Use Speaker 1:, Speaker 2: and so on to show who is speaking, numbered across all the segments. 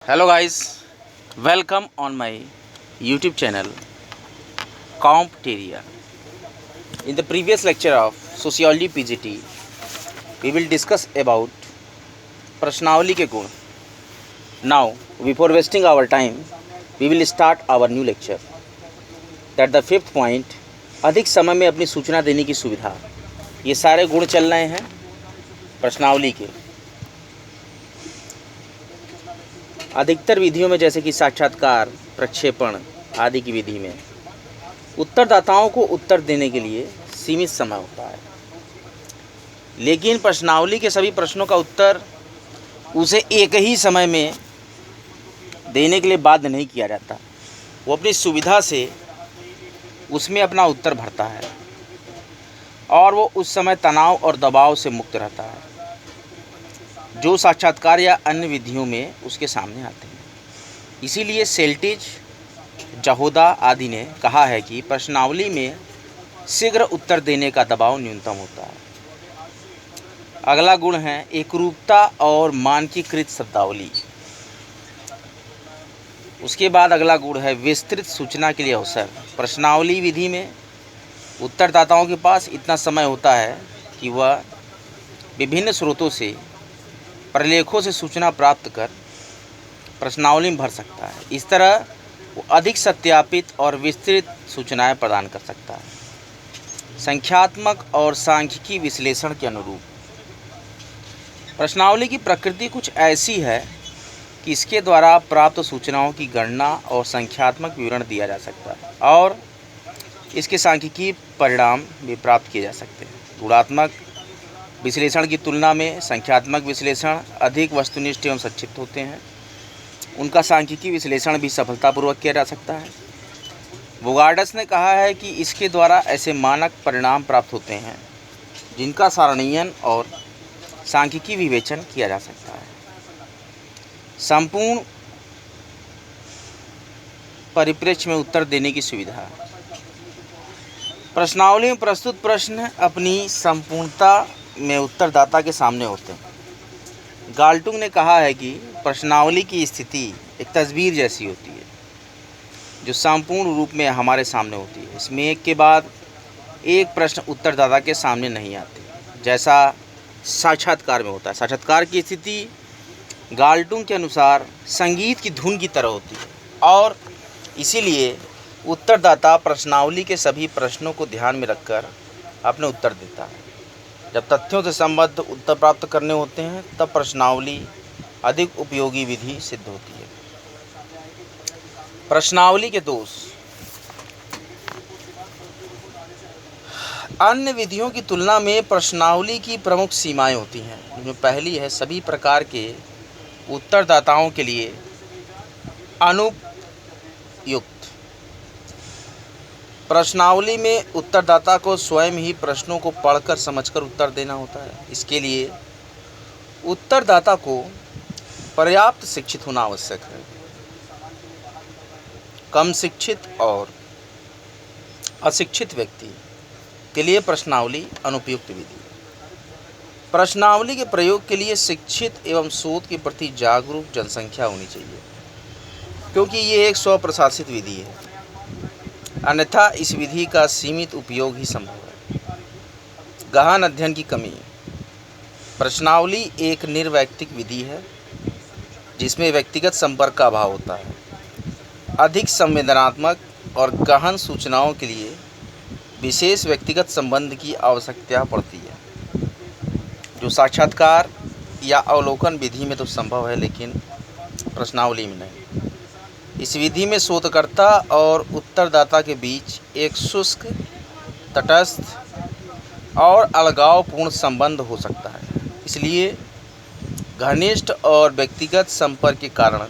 Speaker 1: Hello guys, welcome on my YouTube channel Compteria. In the previous lecture of Sociology PGT, we will discuss about Prashnavali ke gun. Now, before wasting our time, we will start our new lecture. That the fifth point, अधिक समय में अपनी सूचना देने की सुविधा. ये सारे गुण चल रहे हैं प्रश्नावली के. अधिकतर विधियों में जैसे कि साक्षात्कार, प्रक्षेपण आदि की विधि में उत्तरदाताओं को उत्तर देने के लिए सीमित समय होता है, लेकिन प्रश्नावली के सभी प्रश्नों का उत्तर उसे एक ही समय में देने के लिए बाध्य नहीं किया जाता. वो अपनी सुविधा से उसमें अपना उत्तर भरता है और वो उस समय तनाव और दबाव से मुक्त रहता है जो साक्षात्कार या अन्य विधियों में उसके सामने आते हैं. इसीलिए सेल्टिज, जहोदा आदि ने कहा है कि प्रश्नावली में शीघ्र उत्तर देने का दबाव न्यूनतम होता है. अगला गुण है एकरूपता और मानकीकृत शब्दावली. उसके बाद अगला गुण है विस्तृत सूचना के लिए अवसर. प्रश्नावली विधि में उत्तरदाताओं के पास इतना समय होता है कि वह विभिन्न स्रोतों से, प्रलेखों से सूचना प्राप्त कर प्रश्नावली में भर सकता है. इस तरह वो अधिक सत्यापित और विस्तृत सूचनाएं प्रदान कर सकता है. संख्यात्मक और सांख्यिकी विश्लेषण के अनुरूप प्रश्नावली की प्रकृति कुछ ऐसी है कि इसके द्वारा प्राप्त सूचनाओं की गणना और संख्यात्मक विवरण दिया जा सकता है और इसके सांख्यिकी परिणाम भी प्राप्त किए जा सकते हैं. गुणात्मक विश्लेषण की तुलना में संख्यात्मक विश्लेषण अधिक वस्तुनिष्ठ एवं संक्षिप्त होते हैं. उनका सांख्यिकी विश्लेषण भी सफलतापूर्वक किया जा सकता है. वोगार्डस ने कहा है कि इसके द्वारा ऐसे मानक परिणाम प्राप्त होते हैं जिनका सारणीयन और सांख्यिकी विवेचन किया जा सकता है. संपूर्ण परिप्रेक्ष्य में उत्तर देने की सुविधा. प्रश्नावली में प्रस्तुत प्रश्न अपनी संपूर्णता में उत्तरदाता के सामने होते हैं. गाल्टुंग ने कहा है कि प्रश्नावली की स्थिति एक तस्वीर जैसी होती है जो संपूर्ण रूप में हमारे सामने होती है. इसमें एक के बाद एक प्रश्न उत्तरदाता के सामने नहीं आते जैसा साक्षात्कार में होता है. साक्षात्कार की स्थिति गाल्टुंग के अनुसार संगीत की धुन की तरह होती है और इसीलिए उत्तरदाता प्रश्नावली के सभी प्रश्नों को ध्यान में रखकर अपने उत्तर देता है. जब तथ्यों से संबद्ध उत्तर प्राप्त करने होते हैं तब प्रश्नावली अधिक उपयोगी विधि सिद्ध होती है. प्रश्नावली के दोष. अन्य विधियों की तुलना में प्रश्नावली की प्रमुख सीमाएं होती हैं, जिनमें पहली है सभी प्रकार के उत्तरदाताओं के लिए अनुपयुक्त. प्रश्नावली में उत्तरदाता को स्वयं ही प्रश्नों को पढ़कर समझकर उत्तर देना होता है. इसके लिए उत्तरदाता को पर्याप्त शिक्षित होना आवश्यक है. कम शिक्षित और अशिक्षित व्यक्ति के लिए प्रश्नावली अनुपयुक्त विधि. प्रश्नावली के प्रयोग के लिए शिक्षित एवं शोध के प्रति जागरूक जनसंख्या होनी चाहिए, क्योंकि ये एक स्वप्रशासित विधि है. अन्यथा इस विधि का सीमित उपयोग ही संभव है. गहन अध्ययन की कमी. प्रश्नावली एक निर्वैयक्तिक विधि है जिसमें व्यक्तिगत संपर्क का अभाव होता है. अधिक संवेदनात्मक और गहन सूचनाओं के लिए विशेष व्यक्तिगत संबंध की आवश्यकता पड़ती है, जो साक्षात्कार या अवलोकन विधि में तो संभव है लेकिन प्रश्नावली में नहीं. इस विधि में शोधकर्ता और उत्तरदाता के बीच एक शुष्क, तटस्थ और अलगावपूर्ण संबंध हो सकता है. इसलिए घनिष्ठ और व्यक्तिगत संपर्क के कारण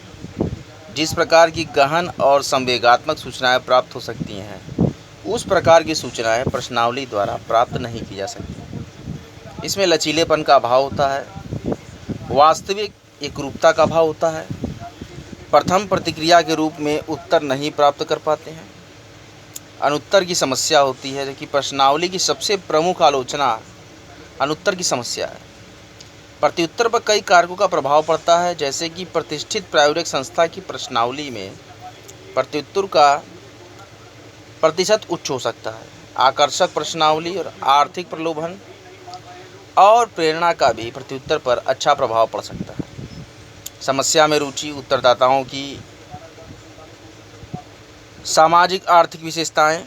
Speaker 1: जिस प्रकार की गहन और संवेगात्मक सूचनाएं प्राप्त हो सकती हैं, उस प्रकार की सूचनाएं प्रश्नावली द्वारा प्राप्त नहीं की जा सकती. इसमें लचीलेपन का अभाव होता है, वास्तविक एकरूपता का अभाव होता है, प्रथम प्रतिक्रिया के रूप में उत्तर नहीं प्राप्त कर पाते हैं, अनुत्तर की समस्या होती है, जबकि प्रश्नावली की सबसे प्रमुख आलोचना अनुत्तर की समस्या है. प्रत्युत्तर पर कई कारकों का प्रभाव पड़ता है, जैसे कि प्रतिष्ठित प्रायोगिक संस्था की प्रश्नावली में प्रत्युत्तर का प्रतिशत उच्च हो सकता है। आकर्षक प्रश्नावली और आर्थिक प्रलोभन और प्रेरणा का भी प्रत्युत्तर पर अच्छा प्रभाव पड़ सकता है। समस्या में रुचि, उत्तरदाताओं की सामाजिक आर्थिक विशेषताएं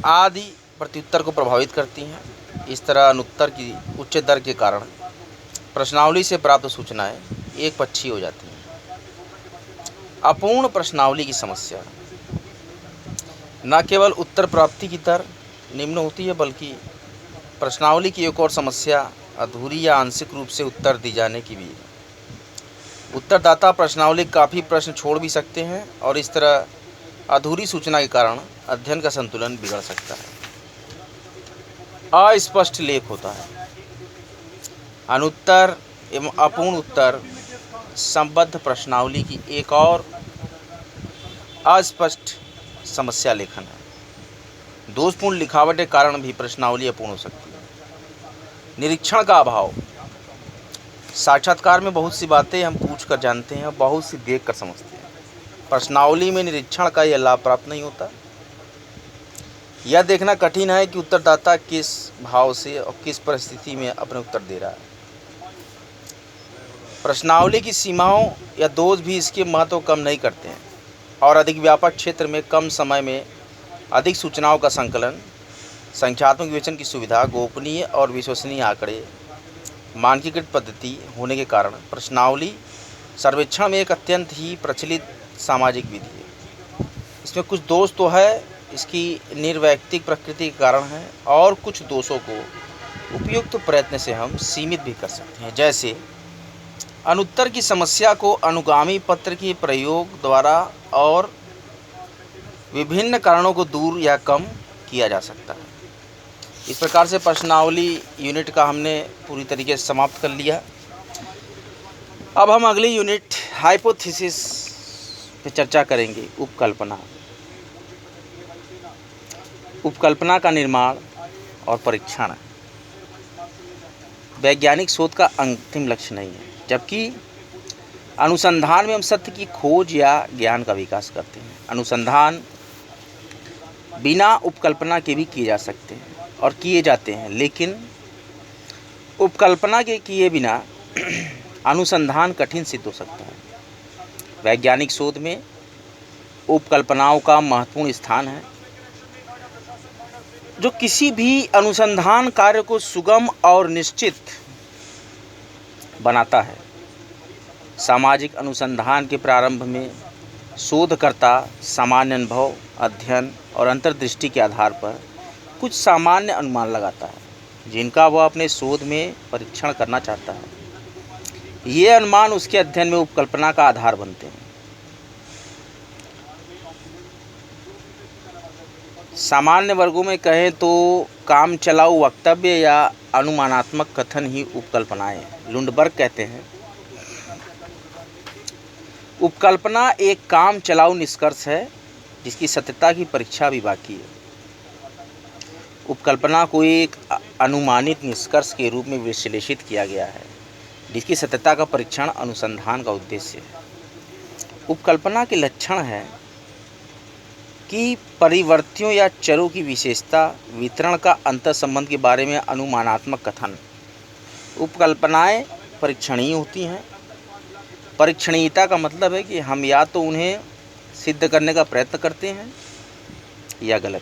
Speaker 1: आदि प्रत्युत्तर को प्रभावित करती हैं। इस तरह अनुत्तर की उच्च दर के कारण प्रश्नावली से प्राप्त सूचनाएं एक पक्षी हो जाती हैं। अपूर्ण प्रश्नावली की समस्या न केवल उत्तर प्राप्ति की दर निम्न होती है, बल्कि प्रश्नावली की एक और समस्या अधूरी या आंशिक रूप से उत्तर दी जाने की भी है। उत्तरदाता प्रश्नावली काफ़ी प्रश्न छोड़ भी सकते हैं और इस तरह अधूरी सूचना के कारण अध्ययन का संतुलन बिगड़ सकता है। अस्पष्ट लेख होता है। अनुत्तर एवं अपूर्ण उत्तर संबद्ध प्रश्नावली की एक और अस्पष्ट समस्या लेखन है। दोषपूर्ण लिखावट के कारण भी प्रश्नावली अपूर्ण हो सकती है। निरीक्षण का अभाव। साक्षात्कार में बहुत सी बातें हम पूछ कर जानते हैं, बहुत सी देख कर समझते हैं। प्रश्नावली में निरीक्षण का यह लाभ प्राप्त नहीं होता। यह देखना कठिन है कि उत्तरदाता किस भाव से और किस परिस्थिति में अपने उत्तर दे रहा है। प्रश्नावली की सीमाओं या दोष भी इसके महत्व को कम नहीं करते हैं और अधिक व्यापक क्षेत्र में कम समय में अधिक सूचनाओं का संकलन, संख्यात्मक विवेचन की सुविधा, गोपनीय और विश्वसनीय आंकड़े, मानकीकृत पद्धति होने के कारण प्रश्नावली सर्वेक्षण में एक अत्यंत ही प्रचलित सामाजिक विधि है। इसमें कुछ दोष तो है, इसकी निर्वैयक्तिक प्रकृति के कारण है, और कुछ दोषों को उपयुक्त प्रयत्न से हम सीमित भी कर सकते हैं। जैसे अनुत्तर की समस्या को अनुगामी पत्र के प्रयोग द्वारा और विभिन्न कारणों को दूर या कम किया जा सकता है। इस प्रकार से प्रश्नावली यूनिट का हमने पूरी तरीके से समाप्त कर लिया। अब हम अगली यूनिट हाइपोथेसिस पे चर्चा करेंगे। उपकल्पना का निर्माण और परीक्षण वैज्ञानिक शोध का अंतिम लक्ष्य नहीं है, जबकि अनुसंधान में हम सत्य की खोज या ज्ञान का विकास करते हैं। अनुसंधान बिना उपकल्पना के भी किए जा सकते हैं और किए जाते हैं, लेकिन उपकल्पना के किए बिना अनुसंधान कठिन सिद्ध हो सकता है। वैज्ञानिक शोध में उपकल्पनाओं का महत्वपूर्ण स्थान है, जो किसी भी अनुसंधान कार्य को सुगम और निश्चित बनाता है। सामाजिक अनुसंधान के प्रारंभ में शोधकर्ता सामान्य अनुभव, अध्ययन और अंतर्दृष्टि के आधार पर कुछ सामान्य अनुमान लगाता है, जिनका वह अपने शोध में परीक्षण करना चाहता है। ये अनुमान उसके अध्ययन में उपकल्पना का आधार बनते हैं। सामान्य वर्गों में कहें तो काम चलाऊ वक्तव्य या अनुमानात्मक कथन ही उपकल्पनाएं। लुंडबर्ग कहते हैं, उपकल्पना एक काम चलाऊ निष्कर्ष है जिसकी सत्यता की परीक्षा भी बाकी है। उपकल्पना को एक अनुमानित निष्कर्ष के रूप में विश्लेषित किया गया है, जिसकी सत्यता का परीक्षण अनुसंधान का उद्देश्य है। उपकल्पना के लक्षण है कि परिवर्तियों या चरों की विशेषता, वितरण का अंतर संबंध के बारे में अनुमानात्मक कथन। उपकल्पनाएं परीक्षणीय होती हैं। परीक्षणीयता का मतलब है कि हम या तो उन्हें सिद्ध करने का प्रयत्न करते हैं या गलत।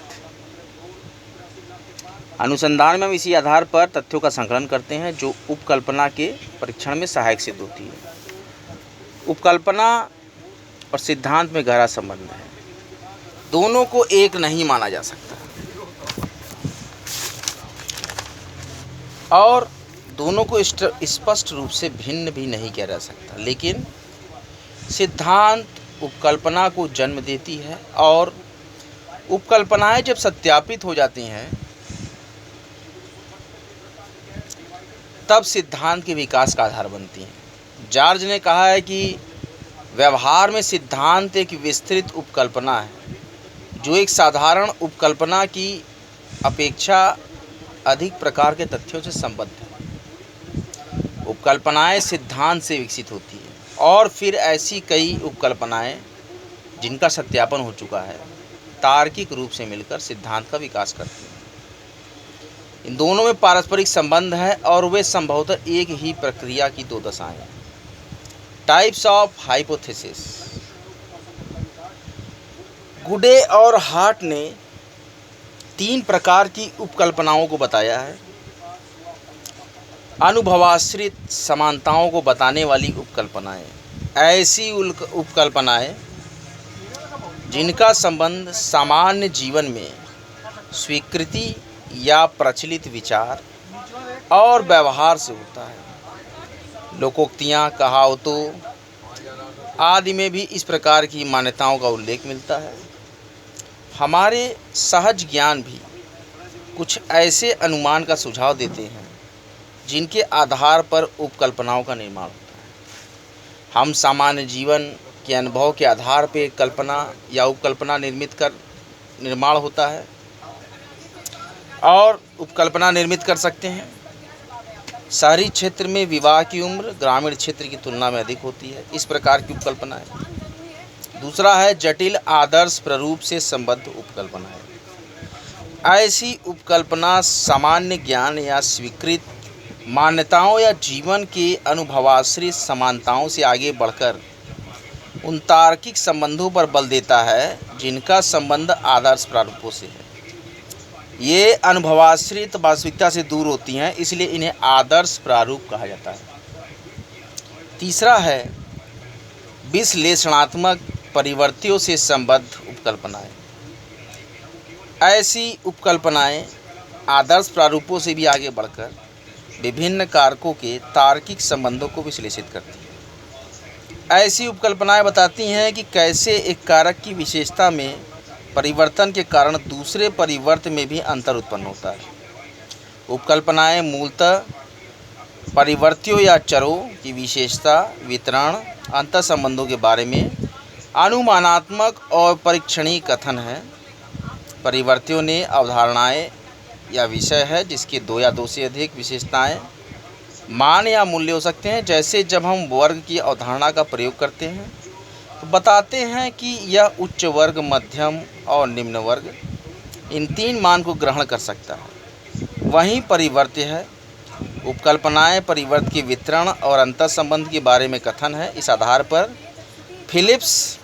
Speaker 1: अनुसंधान में हम इसी आधार पर तथ्यों का संकलन करते हैं, जो उपकल्पना के परीक्षण में सहायक सिद्ध होती है। उपकल्पना और सिद्धांत में गहरा संबंध है। दोनों को एक नहीं माना जा सकता और दोनों को स्पष्ट रूप से भिन्न भी नहीं किया जा सकता, लेकिन सिद्धांत उपकल्पना को जन्म देती है और उपकल्पनाएं जब सत्यापित हो जाती हैं तब सिद्धांत के विकास का आधार बनती हैं। जॉर्ज ने कहा है कि व्यवहार में सिद्धांत एक विस्तृत उपकल्पना है, जो एक साधारण उपकल्पना की अपेक्षा अधिक प्रकार के तथ्यों से संबद्ध है। उपकल्पनाएं सिद्धांत से विकसित होती है और फिर ऐसी कई उपकल्पनाएं जिनका सत्यापन हो चुका है तार्किक रूप से मिलकर सिद्धांत का विकास करती हैं। इन दोनों में पारस्परिक संबंध है और वे संभवतः एक ही प्रक्रिया की दो दशाएं हैं। Types of hypothesis. गुडे और हार्ट ने 3 प्रकार की उपकल्पनाओं को बताया है। अनुभवाश्रित समानताओं को बताने वाली उपकल्पनाएं, ऐसी उपकल्पनाएं जिनका संबंध सामान्य जीवन में स्वीकृति या प्रचलित विचार और व्यवहार से होता है। लोकोक्तियाँ, कहावतों आदि में भी इस प्रकार की मान्यताओं का उल्लेख मिलता है। हमारे सहज ज्ञान भी कुछ ऐसे अनुमान का सुझाव देते हैं जिनके आधार पर उपकल्पनाओं का निर्माण होता है। हम सामान्य जीवन के अनुभव के आधार पर कल्पना या उपकल्पना निर्माण होता है और उपकल्पना निर्मित कर सकते हैं। शहरी क्षेत्र में विवाह की उम्र ग्रामीण क्षेत्र की तुलना में अधिक होती है, इस प्रकार की उपकल्पनाएं। दूसरा है जटिल आदर्श प्रारूप से संबद्ध उपकल्पनाएं। ऐसी उपकल्पना सामान्य ज्ञान या स्वीकृत मान्यताओं या जीवन के अनुभवाश्रित समानताओं से आगे बढ़कर उन तार्किक संबंधों पर बल देता है जिनका संबंध आदर्श प्रारूपों से है। ये अनुभवाश्रित वास्तविकता से दूर होती हैं, इसलिए इन्हें आदर्श प्रारूप कहा जाता है। तीसरा है विश्लेषणात्मक परिवर्तियों से संबद्ध उपकल्पनाएं। ऐसी उपकल्पनाएं आदर्श प्रारूपों से भी आगे बढ़कर विभिन्न कारकों के तार्किक संबंधों को विश्लेषित करती हैं। ऐसी उपकल्पनाएं बताती हैं कि कैसे एक कारक की विशेषता में परिवर्तन के कारण दूसरे परिवर्त में भी अंतर उत्पन्न होता है। उपकल्पनाएं मूलतः परिवर्तियों या चरों की विशेषता, वितरण, अंतर संबंधों के बारे में अनुमानात्मक और परीक्षणीय कथन है। परिवर्तियों ने अवधारणाएं या विषय है जिसके 2 या 2 से अधिक विशेषताएं, मान या मूल्य हो सकते हैं। जैसे जब हम वर्ग की अवधारणा का प्रयोग करते हैं तो बताते हैं कि यह उच्च वर्ग, मध्यम और निम्न वर्ग इन 3 मान को ग्रहण कर सकता है। वहीं परिवर्त्य है। उपकल्पनाएं परिवर्त के वितरण और अंतर संबंध के बारे में कथन है। इस आधार पर फिलिप्स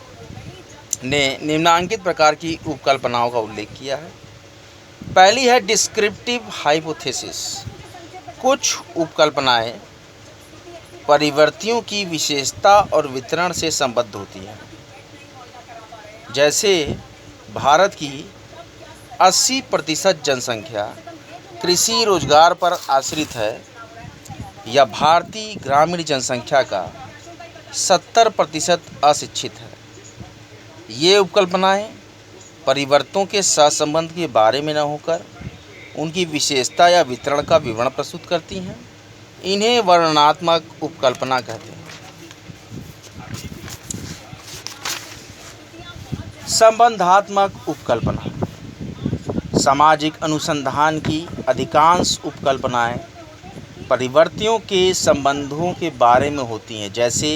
Speaker 1: ने निम्नांकित प्रकार की उपकल्पनाओं का उल्लेख किया है। पहली है डिस्क्रिप्टिव हाइपोथेसिस। कुछ उपकल्पनाएं परिवर्तियों की विशेषता और वितरण से संबद्ध होती हैं। जैसे भारत की 80% जनसंख्या कृषि रोजगार पर आश्रित है या भारतीय ग्रामीण जनसंख्या का 70% अशिक्षित है। ये उपकल्पनाएं परिवर्तों के सहसंबंध के बारे में न होकर उनकी विशेषता या वितरण का विवरण प्रस्तुत करती हैं। इन्हें वर्णनात्मक उपकल्पना कहते हैं। संबंधात्मक उपकल्पना। सामाजिक अनुसंधान की अधिकांश उपकल्पनाएं परिवर्तियों के संबंधों के बारे में होती हैं, जैसे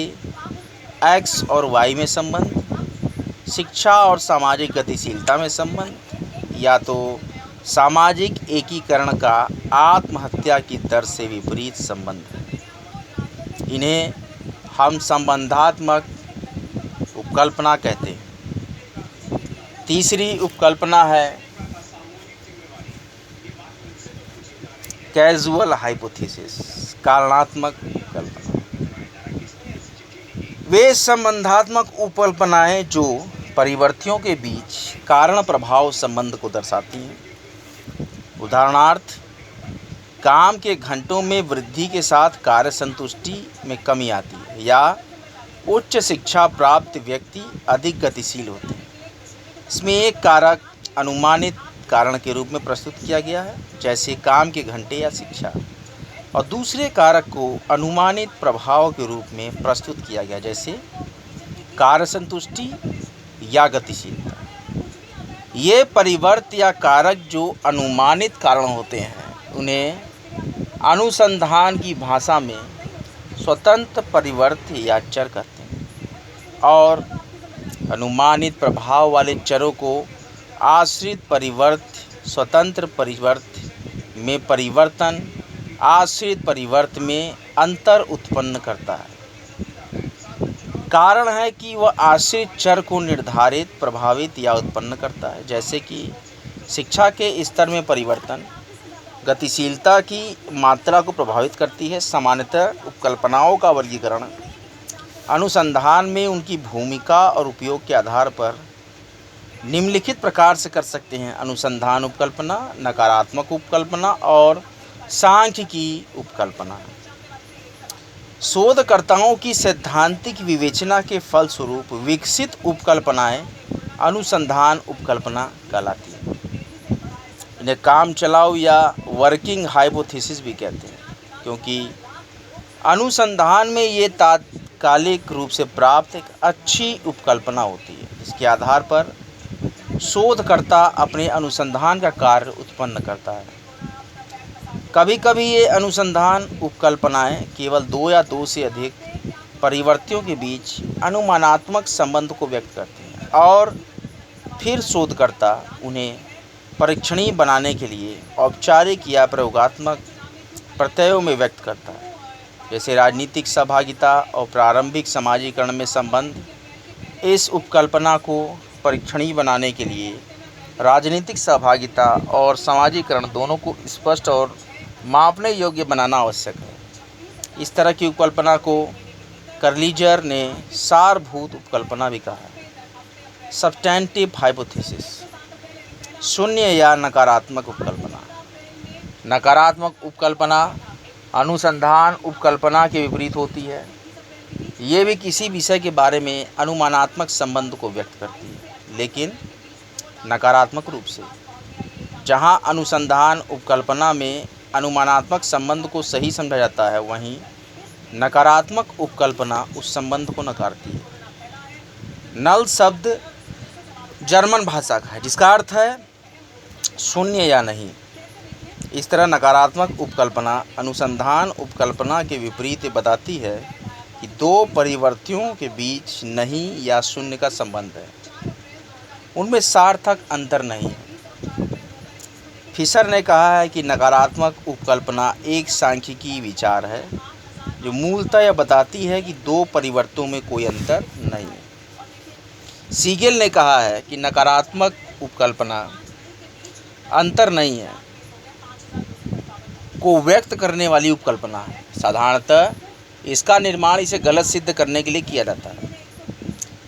Speaker 1: एक्स और वाई में संबंध, शिक्षा और सामाजिक गतिशीलता में संबंध, या तो सामाजिक एकीकरण का आत्महत्या की दर से विपरीत संबंध है। इन्हें हम संबंधात्मक उपकल्पना कहते हैं। तीसरी उपकल्पना है कैजुअल हाइपोथेसिस, कारणात्मक उपकल्पना। वे संबंधात्मक उपकल्पनाएं जो परिवर्तियों के बीच कारण प्रभाव संबंध को दर्शाती हैं। उदाहरणार्थ, काम के घंटों में वृद्धि के साथ कार्य संतुष्टि में कमी आती है, या उच्च शिक्षा प्राप्त व्यक्ति अधिक गतिशील होते हैं। इसमें एक कारक अनुमानित कारण के रूप में प्रस्तुत किया गया है, जैसे काम के घंटे या शिक्षा, और दूसरे कारक को अनुमानित प्रभाव के रूप में प्रस्तुत किया गया, जैसे कार्य संतुष्टि या गतिशीलता। ये परिवर्त या कारक जो अनुमानित कारण होते हैं, उन्हें अनुसंधान की भाषा में स्वतंत्र परिवर्त या चर कहते हैं और अनुमानित प्रभाव वाले चरों को आश्रित परिवर्त, स्वतंत्र परिवर्त में परिवर्तन, आश्रित परिवर्त में अंतर उत्पन्न करता है। कारण है कि वह आश्रित चर को निर्धारित, प्रभावित या उत्पन्न करता है, जैसे कि शिक्षा के स्तर में परिवर्तन गतिशीलता की मात्रा को प्रभावित करती है। सामान्यतः उपकल्पनाओं का वर्गीकरण अनुसंधान में उनकी भूमिका और उपयोग के आधार पर निम्नलिखित प्रकार से कर सकते हैं: अनुसंधान उपकल्पना, नकारात्मक उपकल्पना और सांख्यिकी उपकल्पना। शोधकर्ताओं की सैद्धांतिक विवेचना के फलस्वरूप विकसित उपकल्पनाएं अनुसंधान उपकल्पना कहलाती हैं। इन्हें काम चलाऊ या वर्किंग हाइपोथेसिस भी कहते हैं, क्योंकि अनुसंधान में ये तात्कालिक रूप से प्राप्त एक अच्छी उपकल्पना होती है। इसके आधार पर शोधकर्ता अपने अनुसंधान का कार्य उत्पन्न करता है। कभी कभी ये अनुसंधान उपकल्पनाएं केवल दो या दो से अधिक परिवर्तियों के बीच अनुमानात्मक संबंध को व्यक्त करती हैं और फिर शोधकर्ता उन्हें परीक्षणीय बनाने के लिए औपचारिक या प्रयोगात्मक प्रत्ययों में व्यक्त करता है, जैसे राजनीतिक सहभागिता और प्रारंभिक समाजीकरण में संबंध। इस उपकल्पना को परीक्षणीय बनाने के लिए राजनीतिक सहभागिता और समाजीकरण दोनों को स्पष्ट और मापने योग्य बनाना आवश्यक है। इस तरह की उपकल्पना को कर्लीजर ने सारभूत उपकल्पना भी कहा है। Substantive hypothesis. शून्य या नकारात्मक उपकल्पना। नकारात्मक उपकल्पना अनुसंधान उपकल्पना के विपरीत होती है। ये भी किसी विषय के बारे में अनुमानात्मक संबंध को व्यक्त करती है, लेकिन नकारात्मक रूप से। जहाँ अनुसंधान उपकल्पना में अनुमानात्मक संबंध को सही समझा जाता है, वहीं नकारात्मक उपकल्पना उस संबंध को नकारती है। नल शब्द जर्मन भाषा का है, जिसका अर्थ है शून्य या नहीं। इस तरह नकारात्मक उपकल्पना अनुसंधान उपकल्पना के विपरीत बताती है कि दो परिवर्तियों के बीच नहीं या शून्य का संबंध है, उनमें सार्थक अंतर नहीं है। फिशर ने कहा है कि नकारात्मक उपकल्पना एक सांख्यिकी विचार है जो मूलतः यह बताती है कि दो परिवर्तों में कोई अंतर नहीं है। सीगेल ने कहा है कि नकारात्मक उपकल्पना अंतर नहीं है को व्यक्त करने वाली उपकल्पना है। साधारणतः इसका निर्माण इसे गलत सिद्ध करने के लिए किया जाता है।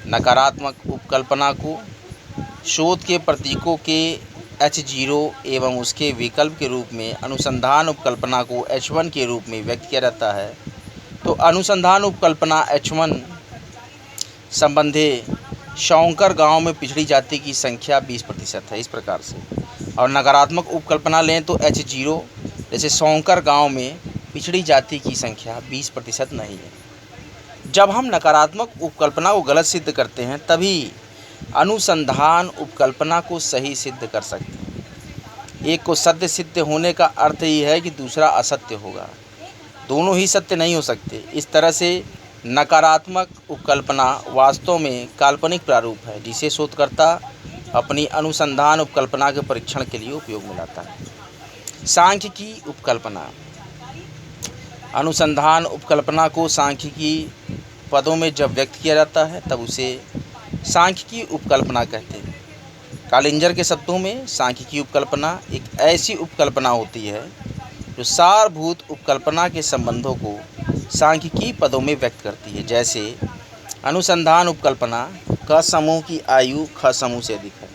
Speaker 1: नकारात्मक उपकल्पना को शोध के प्रतीकों के H0 एवं उसके विकल्प के रूप में अनुसंधान उपकल्पना को H1 के रूप में व्यक्त किया जाता है। तो अनुसंधान उपकल्पना H1 संबंधी शौंकर गांव में पिछड़ी जाति की संख्या 20% है, इस प्रकार से। और नकारात्मक उपकल्पना लें तो H0 जैसे शौंकर गांव में पिछड़ी जाति की संख्या 20% नहीं है। जब हम नकारात्मक उपकल्पना को गलत सिद्ध करते हैं, तभी अनुसंधान उपकल्पना को सही सिद्ध कर सकते हैं। एक को सत्य सिद्ध होने का अर्थ ही है कि दूसरा असत्य होगा। दोनों ही सत्य नहीं हो सकते। इस तरह से नकारात्मक उपकल्पना वास्तव में काल्पनिक प्रारूप है, जिसे शोधकर्ता अपनी अनुसंधान उपकल्पना के परीक्षण के लिए उपयोग में लाता है। सांख्यिकी उपकल्पना। अनुसंधान उपकल्पना को सांख्यिकी पदों में जब व्यक्त किया जाता है, तब उसे सांख्यिकी उपकल्पना कहते हैं। कालिंजर के शब्दों में सांख्यिकी उपकल्पना एक ऐसी उपकल्पना होती है जो सारभूत उपकल्पना के संबंधों को सांख्यिकी पदों में व्यक्त करती है। जैसे अनुसंधान उपकल्पना क समूह की आयु ख समूह से अधिक है।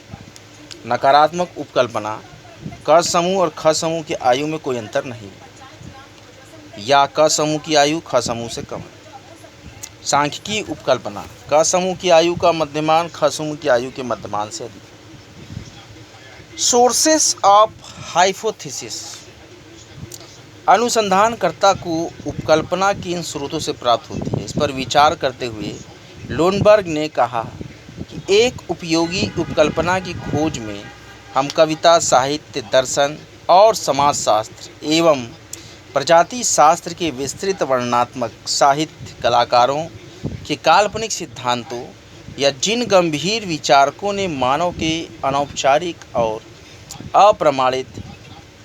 Speaker 1: नकारात्मक उपकल्पना क समूह और ख समूह की आयु में कोई अंतर नहीं है, या क समूह की आयु ख समूह से कम है। सांख्यिकी उपकल्पना क समूह की आयु का मध्यमान ख समूह की आयु के मध्यमान से अधिक है। Sources of hypothesis. अनुसंधानकर्ता को उपकल्पना किन स्रोतों से प्राप्त होती है, इस पर विचार करते हुए लोनबर्ग ने कहा कि एक उपयोगी उपकल्पना की खोज में हम कविता, साहित्य, दर्शन और समाजशास्त्र एवं प्रजाति शास्त्र के विस्तृत वर्णनात्मक साहित्य, कलाकारों के काल्पनिक सिद्धांतों या जिन गंभीर विचारकों ने मानव के अनौपचारिक और अप्रमाणित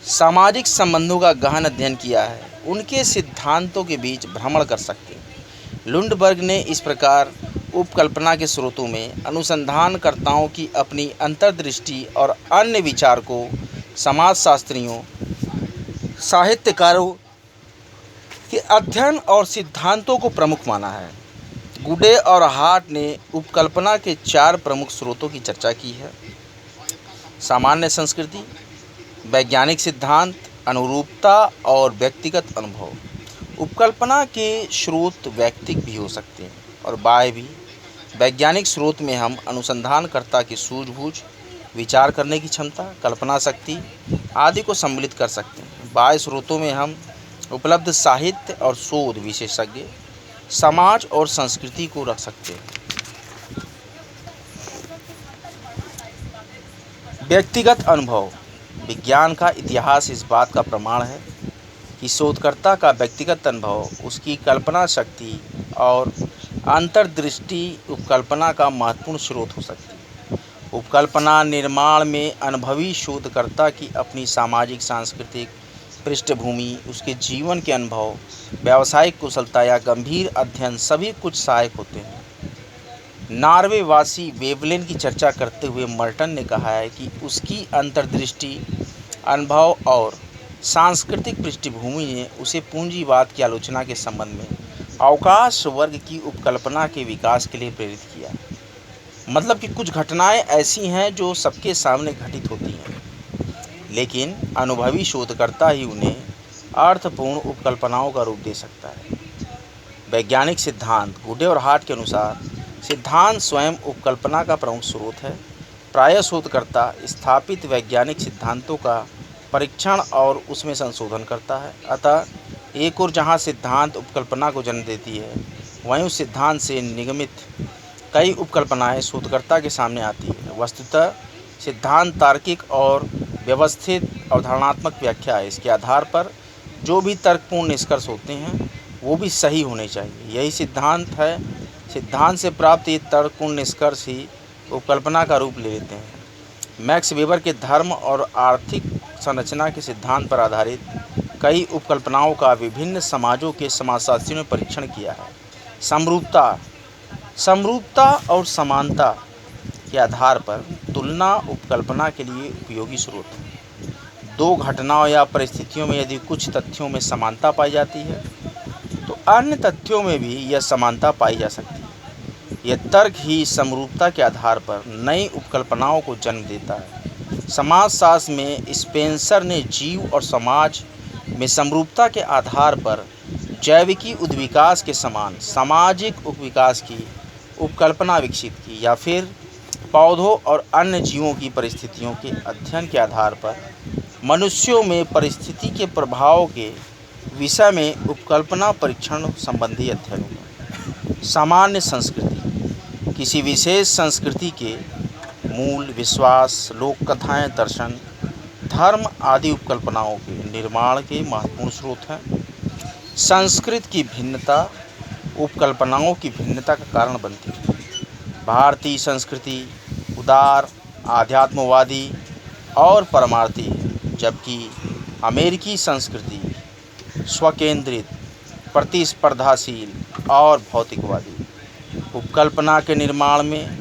Speaker 1: सामाजिक संबंधों का गहन अध्ययन किया है, उनके सिद्धांतों के बीच भ्रमण कर सकते हैं। लुंडबर्ग ने इस प्रकार उपकल्पना के स्रोतों में अनुसंधानकर्ताओं की अपनी अंतर्दृष्टि और अन्य विचारकों, समाजशास्त्रियों, साहित्यकारों के अध्ययन और सिद्धांतों को प्रमुख माना है। गुडे और हार्ट ने उपकल्पना के 4 प्रमुख स्रोतों की चर्चा की है: सामान्य संस्कृति, वैज्ञानिक सिद्धांत, अनुरूपता और व्यक्तिगत अनुभव। उपकल्पना के स्रोत वैयक्तिक भी हो सकते हैं और बाह्य भी। वैज्ञानिक स्रोत में हम अनुसंधानकर्ता की सूझबूझ, विचार करने की क्षमता, कल्पना शक्ति आदि को सम्मिलित कर सकते हैं। बाह्य स्रोतों में हम उपलब्ध साहित्य और शोध विशेषज्ञ, समाज और संस्कृति को रख सकते हैं। व्यक्तिगत अनुभव। विज्ञान का इतिहास इस बात का प्रमाण है कि शोधकर्ता का व्यक्तिगत अनुभव, उसकी कल्पना शक्ति और अंतर्दृष्टि उपकल्पना का महत्वपूर्ण स्रोत हो सकती है। उपकल्पना निर्माण में अनुभवी शोधकर्ता की अपनी सामाजिक सांस्कृतिक पृष्ठभूमि, उसके जीवन के अनुभव, व्यावसायिक कुशलता या गंभीर अध्ययन सभी कुछ सहायक होते हैं। नॉर्वे वासी वेवलेन की चर्चा करते हुए मर्टन ने कहा है कि उसकी अंतर्दृष्टि, अनुभव और सांस्कृतिक पृष्ठभूमि ने उसे पूंजीवाद की आलोचना के संबंध में अवकाश वर्ग की उपकल्पना के विकास के लिए प्रेरित किया। मतलब कि कुछ घटनाएं ऐसी हैं जो सबके सामने घटित होती हैं, लेकिन अनुभवी शोधकर्ता ही उन्हें अर्थपूर्ण उपकल्पनाओं का रूप दे सकता है। वैज्ञानिक सिद्धांत। गुडे और हार्ट के अनुसार सिद्धांत स्वयं उपकल्पना का प्रमुख स्रोत है। प्रायः शोधकर्ता स्थापित वैज्ञानिक सिद्धांतों का परीक्षण और उसमें संशोधन करता है। अतः एक और जहाँ सिद्धांत उपकल्पना को जन्म देती है, वहीं उस सिद्धांत से निगमित कई उपकल्पनाएं शोधकर्ता के सामने आती है। वस्तुतः सिद्धांत तार्किक और व्यवस्थित अवधारणात्मक व्याख्या है। इसके आधार पर जो भी तर्कपूर्ण निष्कर्ष होते हैं वो भी सही होने चाहिए। यही सिद्धांत है। सिद्धांत से प्राप्त ये तर्कपूर्ण निष्कर्ष ही उपकल्पना का रूप ले लेते हैं। मैक्स वेबर के धर्म और आर्थिक संरचना के सिद्धांत पर आधारित कई उपकल्पनाओं का विभिन्न समाजों के समाजशास्त्रियों ने परीक्षण किया है। समरूपता और समानता के आधार पर तुलना उपकल्पना के लिए उपयोगी स्रोत है। 2 घटनाओं या परिस्थितियों में यदि कुछ तथ्यों में समानता पाई जाती है तो अन्य तथ्यों में भी यह समानता पाई जा सकती है। यह तर्क ही समरूपता के आधार पर नई उपकल्पनाओं को जन्म देता है। समाजशास्त्र में स्पेंसर ने जीव और समाज में समरूपता के आधार पर जैविकी उद्विकास के समान सामाजिक उपविकास की उपकल्पना विकसित की, या फिर पौधों और अन्य जीवों की परिस्थितियों के अध्ययन के आधार पर मनुष्यों में परिस्थिति के प्रभाव के विषय में उपकल्पना परीक्षण संबंधी अध्ययनों। सामान्य संस्कृति। किसी विशेष संस्कृति के मूल, विश्वास, लोक कथाएं, दर्शन, धर्म आदि उपकल्पनाओं के निर्माण के महत्वपूर्ण स्रोत हैं। संस्कृति की भिन्नता उपकल्पनाओं की भिन्नता का कारण बनती है। भारतीय संस्कृति उदार, आध्यात्मवादी और परमार्थी है, जबकि अमेरिकी संस्कृति स्वकेंद्रित, प्रतिस्पर्धाशील और भौतिकवादी। उपकल्पना के निर्माण में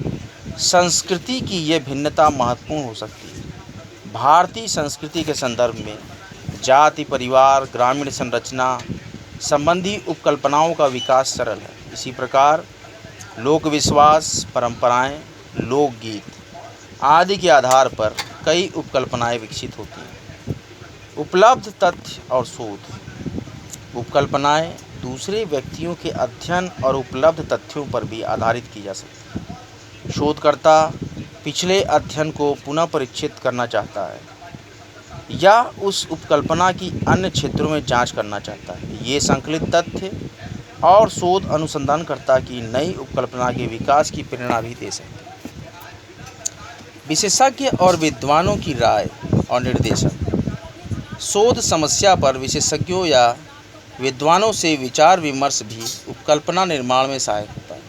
Speaker 1: संस्कृति की यह भिन्नता महत्वपूर्ण हो सकती है। भारतीय संस्कृति के संदर्भ में जाति, परिवार, ग्रामीण संरचना संबंधी उपकल्पनाओं का विकास सरल है। इसी प्रकार लोक विश्वास, परंपराएं, लोकगीत आदि के आधार पर कई उपकल्पनाएं विकसित होती हैं। उपलब्ध तथ्य और शोध। उपकल्पनाएं दूसरे व्यक्तियों के अध्ययन और उपलब्ध तथ्यों पर भी आधारित की जा सकती है। शोधकर्ता पिछले अध्ययन को पुनः परीक्षित करना चाहता है या उस उपकल्पना की अन्य क्षेत्रों में जांच करना चाहता है। ये संकलित तथ्य और शोध अनुसंधानकर्ता की नई उपकल्पना के विकास की प्रेरणा भी दे सकते हैं। विशेषज्ञ और विद्वानों की राय और निर्देशन। शोध समस्या पर विशेषज्ञों या विद्वानों से विचार विमर्श भी उपकल्पना निर्माण में सहायक होता है।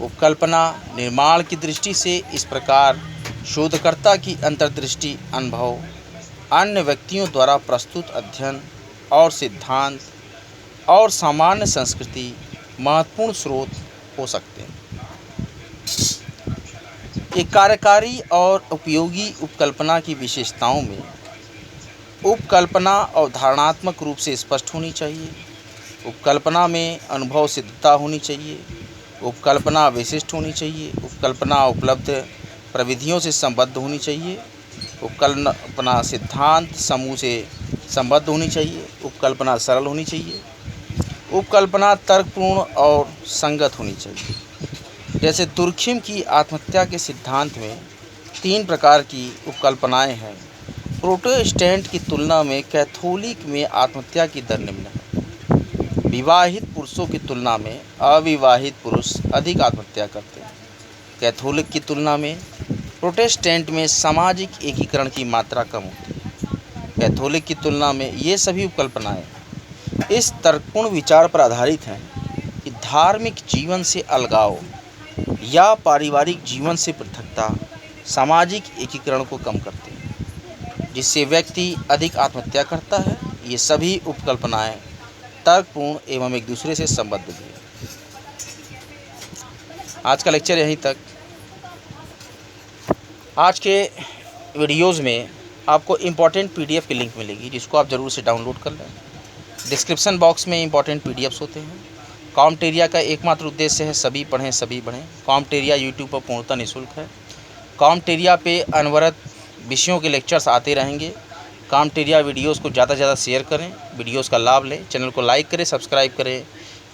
Speaker 1: उपकल्पना निर्माण की दृष्टि से इस प्रकार शोधकर्ता की अंतर्दृष्टि, अनुभव, अन्य व्यक्तियों द्वारा प्रस्तुत अध्ययन और सिद्धांत और सामान्य संस्कृति महत्वपूर्ण स्रोत हो सकते हैं। एक कार्यकारी और उपयोगी उपकल्पना की विशेषताओं में उपकल्पना अवधारणात्मक रूप से स्पष्ट होनी चाहिए, उपकल्पना में अनुभव सिद्धता होनी चाहिए, उपकल्पना विशिष्ट होनी चाहिए, उपकल्पना उपलब्ध प्रविधियों से संबद्ध होनी चाहिए, उपकल्पना सिद्धांत समूह से संबद्ध होनी चाहिए, उपकल्पना सरल होनी चाहिए, उपकल्पना तर्कपूर्ण और संगत होनी चाहिए। जैसे तुर्खिम की आत्महत्या के सिद्धांत में 3 प्रकार की उपकल्पनाएं हैं। प्रोटेस्टेंट की तुलना में कैथोलिक में आत्महत्या की दर निम्न है। विवाहित पुरुषों की तुलना में अविवाहित पुरुष अधिक आत्महत्या करते हैं। कैथोलिक की तुलना में प्रोटेस्टेंट में सामाजिक एकीकरण की मात्रा कम होती है। कैथोलिक की तुलना में ये सभी उपकल्पनाएं इस तर्कपूर्ण विचार पर आधारित हैं कि धार्मिक जीवन से अलगाव या पारिवारिक जीवन से पृथकता सामाजिक एकीकरण को कम करते हैं, जिससे व्यक्ति अधिक आत्महत्या करता है। ये सभी उपकल्पनाएं तर्कपूर्ण एवं एक दूसरे से संबद्ध भी हैं। आज का लेक्चर यहीं तक। आज के वीडियोज़ में आपको इम्पॉर्टेंट पीडीएफ की लिंक मिलेगी, जिसको आप ज़रूर से डाउनलोड कर लें। डिस्क्रिप्शन बॉक्स में इम्पॉर्टेंट पीडीएफ्स होते हैं। कॉम्टेरिया का एकमात्र उद्देश्य है सभी पढ़ें सभी बढ़ें। कॉम्टेरिया यूट्यूब पर पूर्णतः निःशुल्क है। कॉम्टेरिया पे अनवरत विषयों के लेक्चर्स आते रहेंगे। कॉम्टेरिया वीडियोस को ज़्यादा से ज़्यादा शेयर करें, वीडियोस का लाभ लें। चैनल को लाइक करें, सब्सक्राइब करें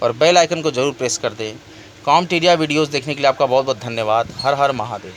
Speaker 1: और बेल आइकन को ज़रूर प्रेस कर दें। कॉम्टेरिया वीडियोस देखने के लिए आपका बहुत बहुत धन्यवाद। हर हर महादेव।